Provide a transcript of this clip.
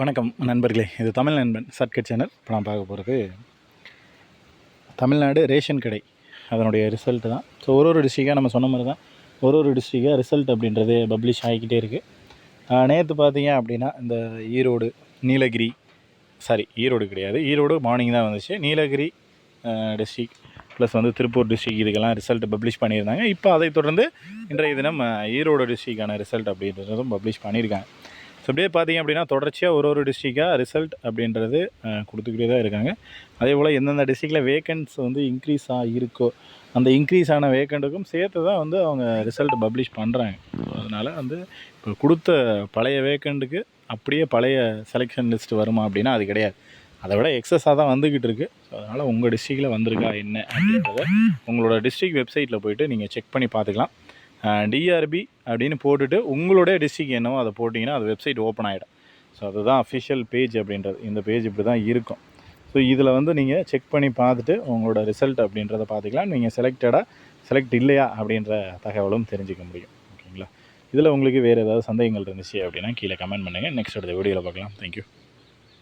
வணக்கம் நண்பர்களே, இது தமிழ் நண்பன் சர்க்கட் சேனல். இப்போ நான் பார்க்க போகிறது தமிழ்நாடு ரேஷன் கடை அதனுடைய ரிசல்ட்டு தான். ஸோ ஒரு டிஸ்ட்ரிக்டாக நம்ம சொன்ன மாதிரி தான் ஒரு டிஸ்ட்ரிக்டாக ரிசல்ட் அப்படின்றது பப்ளிஷ் ஆகிக்கிட்டே இருக்குது. நேற்று பார்த்தீங்க அப்படின்னா இந்த ஈரோடு, நீலகிரி, ஈரோடு கிடையாது, ஈரோடு மார்னிங் தான் வந்துச்சு. Nilgiri district plus Tiruppur district இதுக்கெல்லாம் ரிசல்ட் பப்ளிஷ் பண்ணியிருந்தாங்க. இப்போ அதை தொடர்ந்து இன்றைய தினம் ஈரோடு டிஸ்ட்ரிக்டான ரிசல்ட் அப்படின்றதும் பப்ளிஷ் பண்ணியிருக்காங்க. ஸோ அப்படியே பார்த்திங்க அப்படின்னா தொடர்ச்சியாக ஒரு டிஸ்ட்ரிக்டாக ரிசல்ட் அப்படின்றது கொடுத்துக்கிட்டே தான் இருக்காங்க. அதே போல் எந்தெந்த டிஸ்ட்ரிக்டில் வேக்கன்ட்ஸ் இன்க்ரீஸ் இருக்கோ அந்த இன்க்ரீஸ் ஆன வேக்கண்ட்டுக்கும் சேர்த்து தான் அவங்க ரிசல்ட் பப்ளிஷ் பண்ணுறாங்க. அதனால் இப்போ கொடுத்த பழைய வேக்கண்ட்டுக்கு அப்படியே பழைய செலெக்ஷன் லிஸ்ட் வருமா அப்படின்னா அது கிடையாது. அதை விட எக்ஸஸாக தான் வந்துக்கிட்டு இருக்குது. ஸோ அதனால் உங்கள் டிஸ்ட்ரிக்டில் வந்திருக்கா என்ன அப்படின்றத உங்களோட டிஸ்ட்ரிக்ட் வெப்சைட்டில் போய்ட்டு நீங்கள் செக் பண்ணி பார்த்துக்கலாம். டிஆர்பி அப்படின்னு போட்டுட்டு உங்களுடைய டிஸ்ட்ரிக்ட் என்னவோ அதை போட்டிங்கன்னா அது வெப்சைட் ஓப்பன் ஆகிடும். ஸோ அதுதான் அஃபிஷியல் பேஜ் அப்படின்றது. இந்த பேஜ் இப்படி தான் இருக்கும். ஸோ இதில் நீங்கள் செக் பண்ணி பார்த்துட்டு உங்களோட ரிசல்ட் அப்படின்றத பார்த்துக்கலாம். நீங்கள் செலக்ட் இல்லையா அப்படின்ற தகவலும் தெரிஞ்சிக்க முடியும். ஓகேங்களா? இதில் உங்களுக்கு வேறு ஏதாவது சந்தேகங்கள் இருந்துச்சு அப்படின்னா கீழே கமெண்ட் பண்ணுங்கள். நெக்ஸ்ட் அடுத்த வீடியோவில் பார்க்கலாம். தேங்க்யூ.